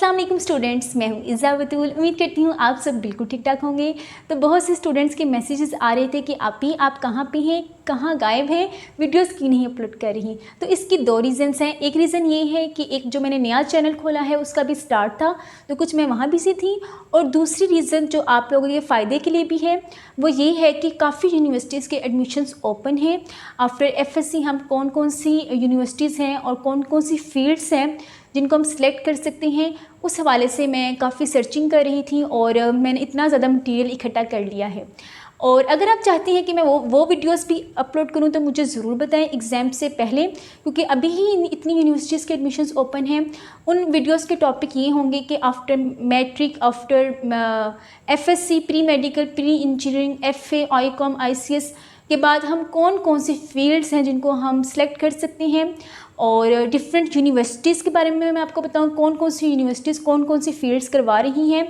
अस्सलाम वालेकुम स्टूडेंट्स, मैं हूँ इज़ा बतूल। उम्मीद करती हूँ आप सब बिल्कुल ठीक ठाक होंगे। तो बहुत से स्टूडेंट्स के मैसेजेस आ रहे थे कि आप कहाँ पे हैं, कहाँ गायब हैं, वीडियोस क्यों नहीं अपलोड कर रही। तो इसकी दो रीज़न्स हैं। एक रीज़न ये है कि एक जो मैंने नया चैनल खोला है उसका भी स्टार्ट था, तो कुछ मैं वहाँ बिजी थी। और दूसरी रीज़न जो आप लोगों के फ़ायदे के लिए भी है वो ये है कि काफ़ी यूनिवर्सिटीज़ के एडमिशन्स ओपन हैं। आफ्टर FSC हम कौन कौन सी यूनिवर्सिटीज़ हैं और कौन कौन सी फील्ड्स हैं जिनको हम सिलेक्ट कर सकते हैं, उस हवाले से मैं काफ़ी सर्चिंग कर रही थी और मैंने इतना ज़्यादा मटेरियल इकट्ठा कर लिया है। और अगर आप चाहती हैं कि मैं वो वीडियोस भी अपलोड करूं तो मुझे ज़रूर बताएं एग्ज़ाम से पहले, क्योंकि अभी ही इतनी यूनिवर्सिटीज़ के एडमिशन्स ओपन हैं। उन वीडियोस के टॉपिक ये होंगे कि after matric, after FSC, pre medical, pre engineering, FA, ICOM, ICS के बाद हम कौन कौन सी फील्ड्स हैं जिनको हम सिलेक्ट कर सकते हैं, और डिफरेंट यूनिवर्सिटीज़ के बारे में मैं आपको बताऊं कौन कौन सी यूनिवर्सिटीज़ कौन कौन सी फील्ड्स करवा रही हैं,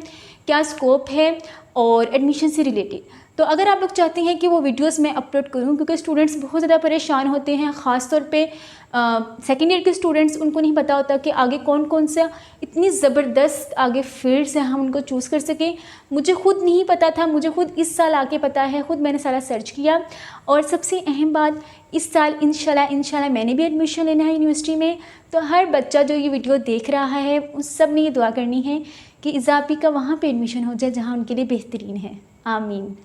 क्या स्कोप है और एडमिशन से रिलेटेड। तो अगर आप लोग चाहते हैं कि वो वीडियोस मैं अपलोड करूं, क्योंकि स्टूडेंट्स बहुत ज़्यादा परेशान होते हैं, ख़ास तौर पे सेकेंड ईयर के स्टूडेंट्स, उनको नहीं पता होता कि आगे कौन कौन सा इतनी ज़बरदस्त आगे फील्ड्स हैं हम उनको चूज़ कर सकें। मुझे खुद नहीं पता था, मुझे खुद इस साल आके पता है, खुद मैंने सारा सर्च किया। और सबसे अहम बात, इस साल इंशाल्लाह मैंने भी एडमिशन लेना है यूनिवर्सिटी में। तो हर बच्चा जो ये वीडियो देख रहा है उस सब ने ये दुआ करनी है कि इज़ापी का वहाँ पे एडमिशन हो जाए जहाँ उनके लिए बेहतरीन है। आमीन।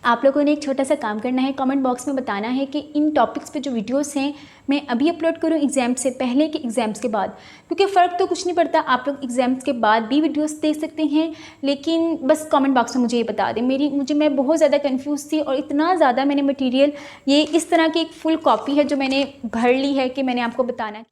आप लोगों ने एक छोटा सा काम करना है, कमेंट बॉक्स में बताना है कि इन टॉपिक्स पे जो वीडियोस हैं मैं अभी अपलोड करूँ एग्ज़ाम से पहले कि एग्ज़ाम्स के बाद, क्योंकि फ़र्क तो कुछ नहीं पड़ता, आप लोग एग्ज़ाम्स के बाद भी वीडियोस देख सकते हैं। लेकिन बस कमेंट बॉक्स में मुझे ये बता दें। मैं बहुत ज़्यादा कंफ्यूज थी और इतना ज़्यादा मैंने मटीरियल, ये इस तरह की एक फुल कॉपी है जो मैंने भर ली है कि मैंने आपको बताना है।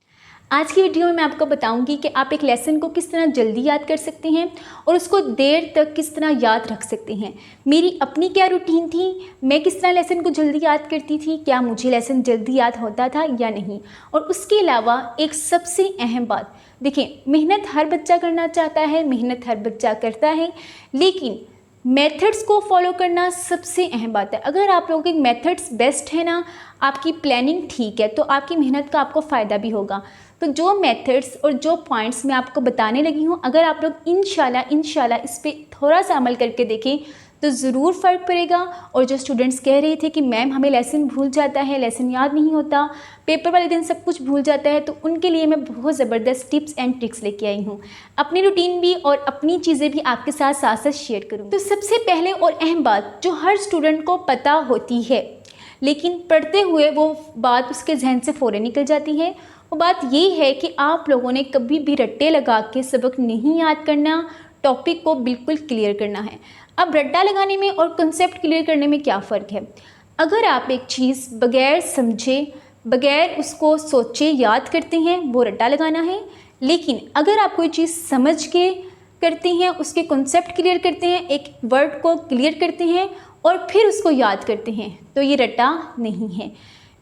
आज की वीडियो में मैं आपको बताऊंगी कि आप एक लेसन को किस तरह जल्दी याद कर सकते हैं और उसको देर तक किस तरह याद रख सकते हैं। मेरी अपनी क्या रूटीन थी, मैं किस तरह लेसन को जल्दी याद करती थी, क्या मुझे लेसन जल्दी याद होता था या नहीं। और उसके अलावा एक सबसे अहम बात, देखिए मेहनत हर बच्चा करना चाहता है, मेहनत हर बच्चा करता है, लेकिन मेथड्स को फॉलो करना सबसे अहम बात है। अगर आप लोगों के मेथड्स बेस्ट है ना, आपकी प्लानिंग ठीक है, तो आपकी मेहनत का आपको फ़ायदा भी होगा। तो जो मेथड्स और जो पॉइंट्स मैं आपको बताने लगी हूँ, अगर आप लोग इंशाल्लाह इस पर थोड़ा सा अमल करके देखें तो ज़रूर फ़र्क पड़ेगा। और जो स्टूडेंट्स कह रहे थे कि मैम हमें लेसन भूल जाता है, लेसन याद नहीं होता, पेपर वाले दिन सब कुछ भूल जाता है, तो उनके लिए मैं बहुत ज़बरदस्त टिप्स एंड ट्रिक्स लेके आई हूँ। अपनी रूटीन भी और अपनी चीज़ें भी आपके साथ साथ साथ शेयर करूँ। तो सबसे पहले और अहम बात जो हर स्टूडेंट को पता होती है, लेकिन पढ़ते हुए वो बात उसके जहन से फ़ौरन निकल जाती है, वो बात ये है कि आप लोगों ने कभी भी रट्टे लगा के सबक नहीं याद करना, टॉपिक को बिल्कुल क्लियर करना है। अब रट्टा लगाने में और कंसेप्ट क्लियर करने में क्या फ़र्क है। अगर आप एक चीज़ बग़ैर समझे, बग़ैर उसको सोचे याद करते हैं, वो रट्टा लगाना है। लेकिन अगर आप कोई चीज़ समझ के करते हैं, उसके कंसेप्ट क्लियर करते हैं, एक वर्ड को क्लियर करते हैं और फिर उसको याद करते हैं, तो ये रट्टा नहीं है।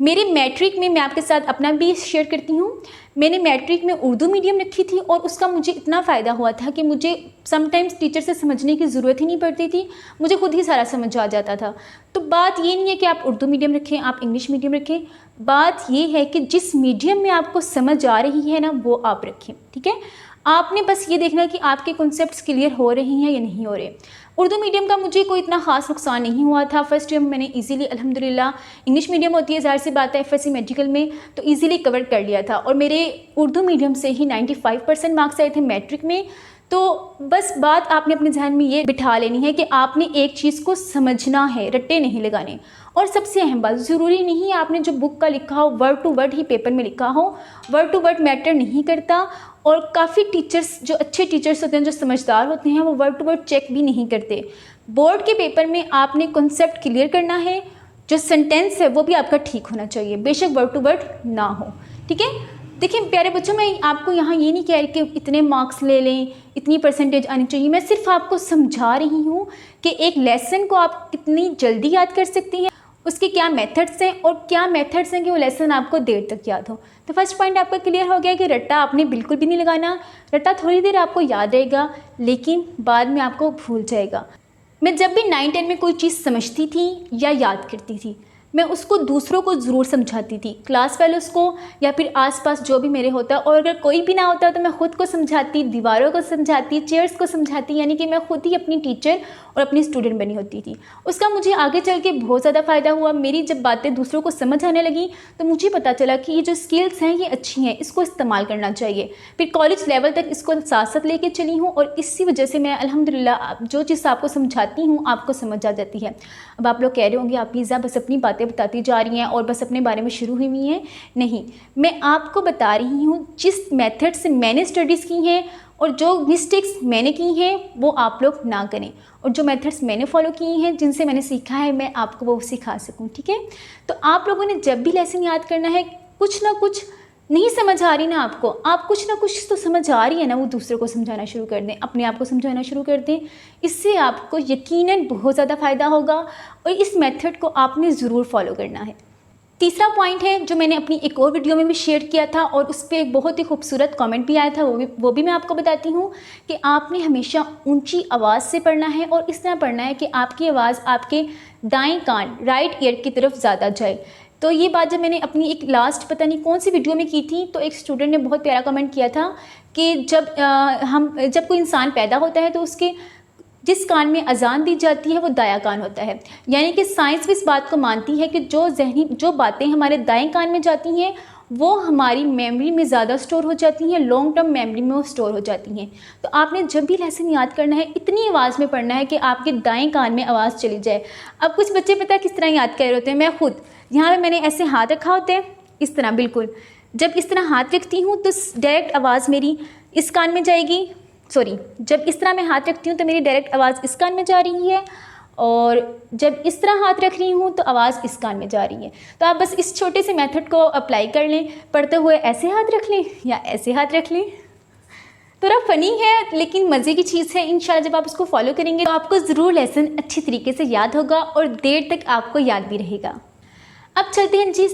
मेरे मैट्रिक में, मैं आपके साथ अपना भी शेयर करती हूँ, मैंने मैट्रिक में उर्दू मीडियम रखी थी और उसका मुझे इतना फ़ायदा हुआ था कि मुझे समटाइम्स टीचर से समझने की ज़रूरत ही नहीं पड़ती थी, मुझे खुद ही सारा समझ आ जाता था। तो बात ये नहीं है कि आप उर्दू मीडियम रखें, आप इंग्लिश मीडियम रखें, बात ये है कि जिस मीडियम में आपको समझ आ रही है ना, वो आप रखें, ठीक है। आपने बस ये देखना है कि आपके कॉन्सेप्ट्स क्लियर हो रही हैं या नहीं हो रहे। उर्दू मीडियम का मुझे कोई इतना ख़ास नुकसान नहीं हुआ था। फर्स्ट ईयर में मैंने इजीली अल्हम्दुलिल्लाह, इंग्लिश मीडियम होती है ज़ाहिर सी बात है FSC मेडिकल में, तो इजीली कवर कर लिया था और मेरे उर्दू मीडियम से ही 95% मार्क्स आए थे मैट्रिक में। तो बस बात आपने अपने जहन में ये बिठा लेनी है कि आपने एक चीज़ को समझना है, रट्टे नहीं लगाने। और सबसे अहम बात, ज़रूरी नहीं आपने जो बुक का लिखा हो वर्ड टू वर्ड ही पेपर में लिखा हो, वर्ड टू वर्ड मैटर नहीं करता। और काफ़ी टीचर्स, जो अच्छे टीचर्स होते हैं, जो समझदार होते हैं, वो वर्ड टू वर्ड चेक भी नहीं करते। बोर्ड के पेपर में आपने कॉन्सेप्ट क्लियर करना है, जो सेंटेंस है वो भी आपका ठीक होना चाहिए, बेशक वर्ड टू वर्ड ना हो, ठीक है। देखिए प्यारे बच्चों, मैं आपको यहाँ ये नहीं कह रही कि इतने मार्क्स ले लें, इतनी परसेंटेज आनी चाहिए, मैं सिर्फ आपको समझा रही हूँ कि एक लेसन को आप कितनी जल्दी याद कर सकती हैं, उसके क्या मेथड्स हैं और क्या मेथड्स हैं कि वो लेसन आपको देर तक याद हो। तो फर्स्ट पॉइंट आपका क्लियर हो गया कि रट्टा आपने बिल्कुल भी नहीं लगाना। रट्टा थोड़ी देर आपको याद रहेगा लेकिन बाद में आपको भूल जाएगा। मैं जब भी 9-10 में कोई चीज़ समझती थी या याद करती थी, मैं उसको दूसरों को ज़रूर समझाती थी, क्लास फेलोज़ को या फिर आसपास जो भी मेरे होता, और अगर कोई भी ना होता तो मैं ख़ुद को समझाती, दीवारों को समझाती, चेयर्स को समझाती, यानी कि मैं खुद ही अपनी टीचर और अपनी स्टूडेंट बनी होती थी। उसका मुझे आगे चल के बहुत ज़्यादा फ़ायदा हुआ। मेरी जब बातें दूसरों को समझ आने लगी तो मुझे पता चला कि ये जो स्किल्स हैं ये अच्छी हैं, इसको इस्तेमाल करना चाहिए। फिर कॉलेज लेवल तक इसको साथ साथ लेके चली हूँ और इसी वजह से मैं अल्हम्दुलिल्लाह जो चीज़ आपको समझाती हूँ आपको समझ आ जाती है। अब आप लोग कह रहे होंगे आप वीज़ा बस अपनी बातें बताती जा रही हैं और बस अपने बारे में शुरू हुई हैं। नहीं, मैं आपको बता रही हूँ जिस मेथड से मैंने स्टडीज़ की हैं और जो मिस्टेक्स मैंने की हैं वो आप लोग ना करें, और जो मेथड्स मैंने फॉलो किए हैं जिनसे मैंने सीखा है मैं आपको वो सिखा सकूं। ठीक है, तो आप लोगों ने जब भी लेसन याद करना है, कुछ ना कुछ नहीं समझ आ रही ना आपको, आप कुछ ना कुछ तो समझ आ रही है ना, वो दूसरों को समझाना शुरू कर दें, अपने आप को समझाना शुरू कर दें। इससे आपको यकीनन बहुत ज़्यादा फ़ायदा होगा और इस मेथड को आपने ज़रूर फॉलो करना है। तीसरा पॉइंट है जो मैंने अपनी एक और वीडियो में भी शेयर किया था और उस पर एक बहुत ही खूबसूरत कमेंट भी आया था, वो भी मैं आपको बताती हूँ कि आपने हमेशा ऊंची आवाज़ से पढ़ना है और इस तरह पढ़ना है कि आपकी आवाज़ आपके दाएं कान राइट ईयर की तरफ ज़्यादा जाए। तो ये बात जब मैंने अपनी एक लास्ट पता नहीं कौन सी वीडियो में की थी तो एक स्टूडेंट ने बहुत प्यारा कमेंट किया था कि जब कोई इंसान पैदा होता है तो उसके जिस कान में अजान दी जाती है वो दायां कान होता है। यानी कि साइंस भी इस बात को मानती है कि जो बातें हमारे दाएं कान में जाती हैं वो हमारी मेमोरी में ज़्यादा स्टोर हो जाती हैं, लॉन्ग टर्म मेमोरी में वो स्टोर हो जाती हैं। तो आपने जब भी लेसन याद करना है इतनी आवाज़ में पढ़ना है कि आपके दाएं कान में आवाज़ चली जाए। अब कुछ बच्चे पता है किस तरह याद कर रहे होते हैं, मैं खुद यहाँ पे मैंने ऐसे हाथ रखा होते हैं इस तरह, बिल्कुल जब इस तरह हाथ रखती हूँ तो डायरेक्ट आवाज़ मेरी इस कान में जाएगी, सॉरी जब इस तरह मैं हाथ रखती हूँ तो मेरी डायरेक्ट आवाज़ इस कान में जा रही है, और जब इस तरह हाथ रख रही हूँ तो आवाज़ इस कान में जा रही है। तो आप बस इस छोटे से मेथड को अप्लाई कर लें, पढ़ते हुए ऐसे हाथ रख लें या ऐसे हाथ रख लें। थोड़ा फ़नी है लेकिन मज़े की चीज़ है। इंशाल्लाह जब आप उसको फॉलो करेंगे तो आपको ज़रूर लेसन अच्छी तरीके से याद होगा और देर तक आपको याद भी रहेगा। अब चलते हैं जी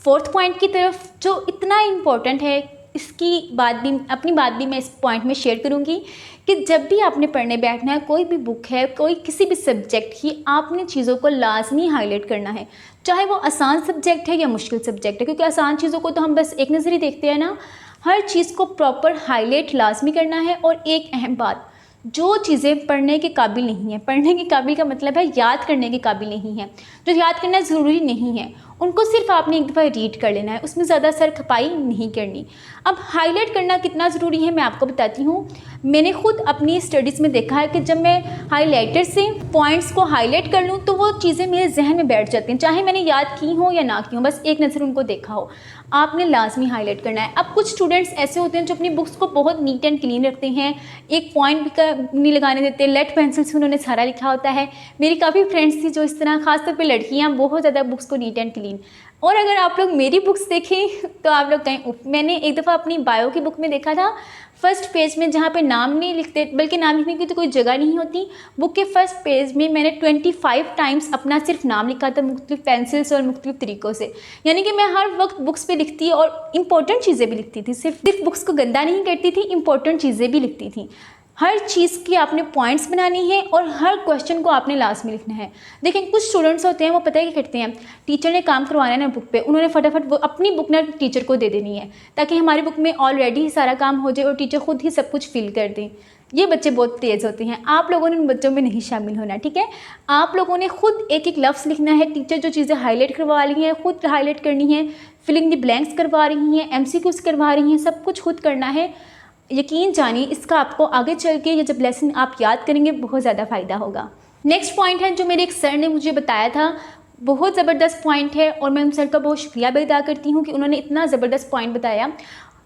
फोर्थ पॉइंट की तरफ जो इतना इम्पोर्टेंट है। इसकी बात भी अपनी बात भी मैं इस पॉइंट में शेयर करूंगी कि जब भी आपने पढ़ने बैठना है, कोई भी बुक है, कोई किसी भी सब्जेक्ट की, आपने चीज़ों को लाजमी हाईलाइट करना है, चाहे वो आसान सब्जेक्ट है या मुश्किल सब्जेक्ट है। क्योंकि आसान चीज़ों को तो हम बस एक नज़र ही देखते हैं ना, हर चीज़ को प्रॉपर हाईलाइट लाजमी करना है। और एक अहम बात, जो चीज़ें पढ़ने के काबिल नहीं है, पढ़ने के काबिल का मतलब है याद करने के काबिल नहीं है, जो याद करना ज़रूरी नहीं है, उनको सिर्फ आपने एक दफ़ा रीड कर लेना है, उसमें ज़्यादा सर खपाई नहीं करनी। अब हाईलाइट करना कितना ज़रूरी है मैं आपको बताती हूँ। मैंने खुद अपनी स्टडीज़ में देखा है कि जब मैं हाईलाइटर से पॉइंट्स को हाईलाइट कर लूँ तो वो चीज़ें मेरे जहन में बैठ जाती हैं, चाहे मैंने याद की हो या ना की हो, बस एक नज़र उनको देखा हो। आपने लाजमी हाईलाइट करना है। अब कुछ स्टूडेंट्स ऐसे होते हैं जो अपनी बुक्स को बहुत नीट एंड क्लीन रखते हैं, एक पॉइंट भी नहीं लगाने देते, लेड पेंसिल से उन्होंने सारा लिखा होता है। मेरी काफ़ी फ्रेंड्स थी जो इस तरह, खासतौर पे लड़कियां, बहुत ज़्यादा बुक्स को नीट एंड क्लीन। और अगर आप लोग मेरी बुक्स देखें तो आप लोग कहें, मैंने एक दफ़ा अपनी बायो की बुक में देखा था, फर्स्ट पेज में जहाँ पे नाम नहीं लिखते, बल्कि नाम लिखने की तो कोई जगह नहीं होती, बुक के फर्स्ट पेज में मैंने 25 टाइम्स अपना सिर्फ नाम लिखा था, मुख्तलिफ पेंसिल्स और मुख्तलिफ तरीक़ों से। यानी कि मैं हर वक्त बुक्स पे लिखती और इंपॉर्टेंट चीज़ें भी लिखती थी, सिर्फ बुक्स को गंदा नहीं करती थी, इंपॉर्टेंट चीज़ें भी लिखती थी। हर चीज़ की आपने पॉइंट्स बनानी है और हर क्वेश्चन को आपने लास्ट में लिखना है। देखें कुछ स्टूडेंट्स होते हैं वो पता है क्या करते हैं, टीचर ने काम करवाना है ना बुक पे, उन्होंने फटाफट वो अपनी बुक ना टीचर को दे देनी है ताकि हमारी बुक में ऑलरेडी ही सारा काम हो जाए और टीचर खुद ही सब कुछ फिल कर दें। ये बच्चे बहुत तेज़ होते हैं, आप लोगों ने उन बच्चों में नहीं शामिल होना, ठीक है। आप लोगों ने खुद एक एक लफ्ज़ लिखना है, टीचर जो चीज़ें हाईलाइट करवा रही हैं खुद हाईलाइट करनी है, फिलिंग द ब्लैंक्स करवा रही हैं, MCQs करवा रही हैं, सब कुछ खुद करना है। यकीन जानिए इसका आपको आगे चल के ये जब लेसन आप याद करेंगे बहुत ज़्यादा फ़ायदा होगा। नेक्स्ट पॉइंट है जो मेरे एक सर ने मुझे बताया था, बहुत ज़बरदस्त पॉइंट है और मैं उन सर का बहुत शुक्रिया भी अदा करती हूँ कि उन्होंने इतना ज़बरदस्त पॉइंट बताया।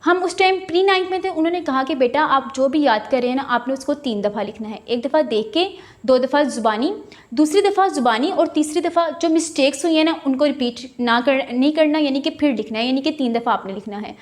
हम उस टाइम प्री-9 में थे, उन्होंने कहा कि बेटा आप जो भी याद कर रहे हैं ना आपने उसको 3 दफ़ा लिखना है, एक दफ़ा देख के, 2 दफ़ा ज़ुबानी, दूसरी दफ़ा ज़ुबानी और तीसरी दफ़ा जो मिस्टेक्स हुई है ना उनको रिपीट नहीं करना, यानी कि फिर लिखना है, यानी कि 3 दफ़ा आपने लिखना है।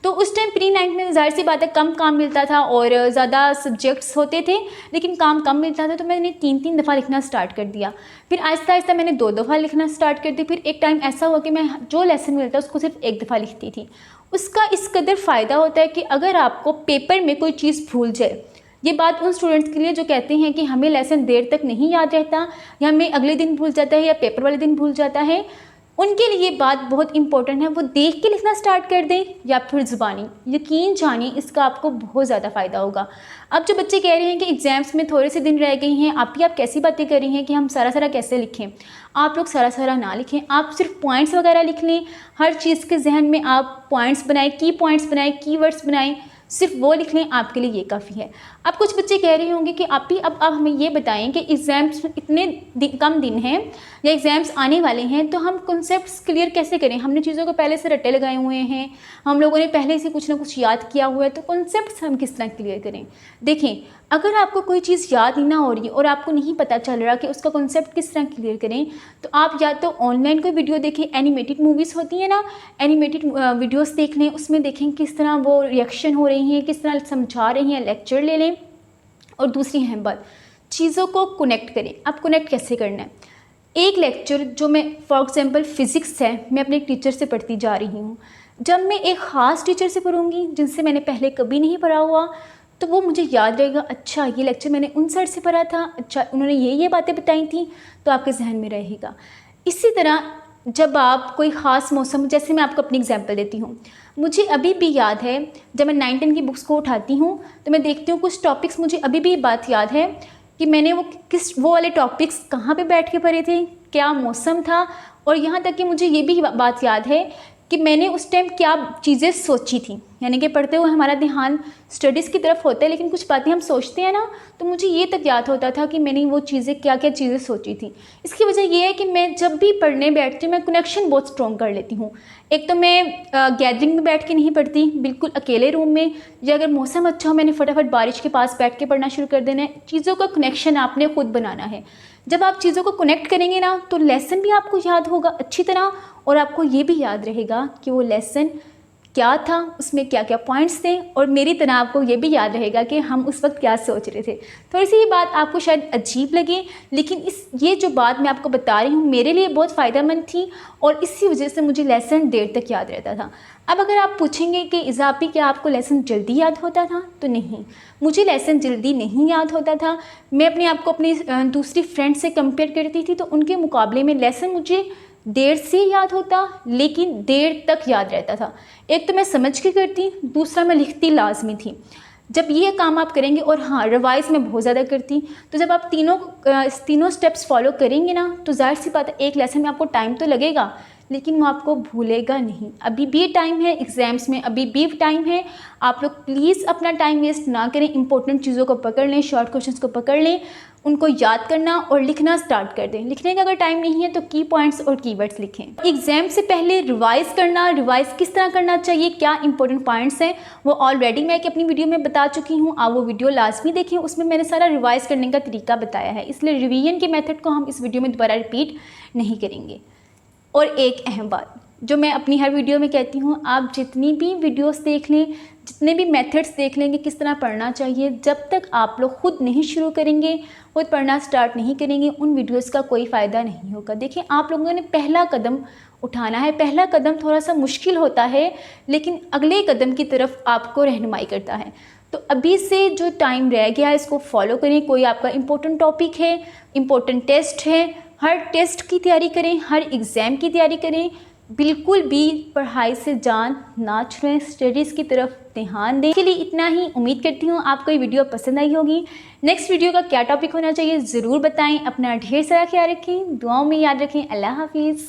तो उस टाइम प्री-9 में ज़ाहिर सी बात है कम काम मिलता था और ज़्यादा सब्जेक्ट्स होते थे लेकिन काम कम मिलता था, तो मैंने 3-3 दफ़ा लिखना स्टार्ट कर दिया। फिर आहिस्ता आहिस्ता मैंने 2 दफ़ा लिखना स्टार्ट कर दी। फिर एक टाइम ऐसा हुआ कि मैं जो लेसन मिलता उसको सिर्फ 1 दफ़ा लिखती थी। उसका इस कदर फ़ायदा होता है कि अगर आपको पेपर में कोई चीज़ भूल जाए, ये बात उन स्टूडेंट्स के लिए जो कहते हैं कि हमें लेसन देर तक नहीं याद रहता या हमें अगले दिन भूल जाता है या पेपर वाले दिन भूल जाता है, उनके लिए बात बहुत इंपॉर्टेंट है, वो देख के लिखना स्टार्ट कर दें या फिर ज़ुबानी। यकीन जानिए इसका आपको बहुत ज़्यादा फ़ायदा होगा। अब जो बच्चे कह रहे हैं कि एग्ज़ाम्स में थोड़े से दिन रह गए हैं, आप कैसी बातें कर रही हैं कि हम सारा सारा कैसे लिखें। आप लोग सारा सारा ना लिखें, आप सिर्फ पॉइंट्स वगैरह लिख लें। हर चीज़ के जहन में आप पॉइंट्स बनाएं, की पॉइंट्स बनाएं, कीवर्ड्स बनाएं, सिर्फ वो लिख लें, आपके लिए ये काफ़ी है। अब कुछ बच्चे कह रहे होंगे कि आप ही अब हमें ये बताएं कि एग्ज़ाम्स इतने कम दिन हैं या एग्ज़ाम्स आने वाले हैं, तो हम कॉन्सेप्ट्स क्लियर कैसे करें। हमने चीज़ों को पहले से रट्टे लगाए हुए हैं, हम लोगों ने पहले से कुछ ना कुछ याद किया हुआ है, तो कॉन्सेप्ट्स हम किस तरह क्लियर करें। देखें, अगर आपको कोई चीज़ याद ही ना हो रही और आपको नहीं पता चल रहा कि उसका कॉन्सेप्ट किस तरह क्लियर करें, तो आप या तो ऑनलाइन कोई वीडियो देखें, एनिमेटेड मूवीज़ होती हैं ना, एनिमेटेड वीडियोस देख लें, उसमें देखें किस तरह वो रिएक्शन हो रही हैं, किस तरह समझा रही हैं, लेक्चर ले लें। और दूसरी अहम बात, चीज़ों को कनेक्ट करें। अब कनेक्ट कैसे करना है, एक लेक्चर जो मैं फॉर एग्जांपल फ़िज़िक्स है, मैं अपने एक टीचर से पढ़ती जा रही हूँ। जब मैं एक ख़ास टीचर से पढ़ूँगी जिनसे मैंने पहले कभी नहीं पढ़ा हुआ, तो वो मुझे याद रहेगा, अच्छा ये लेक्चर मैंने उन सर से पढ़ा था, अच्छा उन्होंने ये बातें बताई थी, तो आपके जहन में रहेगा। इसी तरह जब आप कोई ख़ास मौसम, जैसे मैं आपको अपनी एग्जांपल देती हूँ, मुझे अभी भी याद है जब मैं 9-10 की बुक्स को उठाती हूँ तो मैं देखती हूँ कुछ टॉपिक्स, मुझे अभी भी बात याद है कि मैंने वो वाले टॉपिक्स कहाँ पे बैठ के पढ़े थे, क्या मौसम था, और यहाँ तक कि मुझे ये भी बात याद है कि मैंने उस टाइम क्या चीज़ें सोची थी। यानी कि पढ़ते हुए हमारा ध्यान स्टडीज़ की तरफ होता है, लेकिन कुछ बातें हम सोचते हैं ना, तो मुझे ये तक याद होता था कि मैंने वो चीज़ें क्या क्या चीज़ें सोची थी। इसकी वजह ये है कि मैं जब भी पढ़ने बैठती हूँ, मैं कनेक्शन बहुत स्ट्रॉन्ग कर लेती हूँ। एक तो मैं गैदरिंग में बैठ के नहीं पढ़ती, बिल्कुल अकेले रूम में, या अगर मौसम अच्छा हो मैंने फटाफट बारिश के पास बैठ के पढ़ना शुरू कर देना है। चीज़ों का कनेक्शन आपने खुद बनाना है। जब आप चीज़ों को कनेक्ट करेंगे ना, तो लेसन भी आपको याद होगा अच्छी तरह, और आपको ये भी याद रहेगा कि वो लेसन क्या था, उसमें क्या क्या पॉइंट्स थे, और मेरी तरह आपको ये भी याद रहेगा कि हम उस वक्त क्या सोच रहे थे। थोड़ी सी ये बात आपको शायद अजीब लगे, लेकिन ये जो बात मैं आपको बता रही हूँ मेरे लिए बहुत फ़ायदेमंद थी, और इसी वजह से मुझे लेसन देर तक याद रहता था। अब अगर आप पूछेंगे कि इज़ाफ़ी क्या आपको लेसन जल्दी याद होता था, तो नहीं, मुझे लेसन जल्दी नहीं याद होता था। मैं अपने आप को अपनी दूसरी फ्रेंड से कंपेयर करती थी, तो उनके मुकाबले में लेसन मुझे देर से याद होता, लेकिन देर तक याद रहता था। एक तो मैं समझ के करती, दूसरा मैं लिखती लाजमी थी। जब ये काम आप करेंगे, और हाँ रिवाइज़ मैं बहुत ज़्यादा करती, तो जब आप तीनों स्टेप्स फॉलो करेंगे ना, तो जाहिर सी बात है एक लेसन में आपको टाइम तो लगेगा, लेकिन वो आपको भूलेगा नहीं। अभी भी टाइम है, एग्ज़ाम्स में अभी भी टाइम है। आप लोग प्लीज़ अपना टाइम वेस्ट ना करें, इंपॉर्टेंट चीज़ों को पकड़ लें, शॉर्ट क्वेश्चंस को पकड़ लें, उनको याद करना और लिखना स्टार्ट कर दें। लिखने का अगर टाइम नहीं है तो की पॉइंट्स और कीवर्ड्स लिखें। एग्जाम से पहले रिवाइज़ करना, रिवाइज़ किस तरह करना चाहिए, क्या इंपॉर्टेंट पॉइंट्स हैं, वो ऑलरेडी मैं अपनी वीडियो में बता चुकी हूँ। आप वो वीडियो लाजमी देखें, उसमें मैंने सारा रिवाइज़ करने का तरीका बताया है, इसलिए रिवीजन के मेथड को हम इस वीडियो में दोबारा रिपीट नहीं करेंगे। और एक अहम बात जो मैं अपनी हर वीडियो में कहती हूँ, आप जितनी भी वीडियोस देख लें, जितने भी मेथड्स देख लेंगे किस तरह पढ़ना चाहिए, जब तक आप लोग खुद नहीं शुरू करेंगे, खुद पढ़ना स्टार्ट नहीं करेंगे, उन वीडियोस का कोई फ़ायदा नहीं होगा। देखिए, आप लोगों ने पहला कदम उठाना है। पहला कदम थोड़ा सा मुश्किल होता है, लेकिन अगले कदम की तरफ आपको रहनुमाई करता है। तो अभी से जो टाइम रह गया है इसको फॉलो करें। कोई आपका इम्पोर्टेंट टॉपिक है, इम्पोर्टेंट टेस्ट है, हर टेस्ट की तैयारी करें, हर एग्ज़ाम की तैयारी करें। बिल्कुल भी पढ़ाई से जान ना छुड़ें, स्टडीज़ की तरफ ध्यान दें। के लिए इतना ही। उम्मीद करती हूँ आपको ये वीडियो पसंद आई होगी। नेक्स्ट वीडियो का क्या टॉपिक होना चाहिए ज़रूर बताएं। अपना ढेर सारा ख्याल रखें, दुआओं में याद रखें। अल्लाह हाफिज़।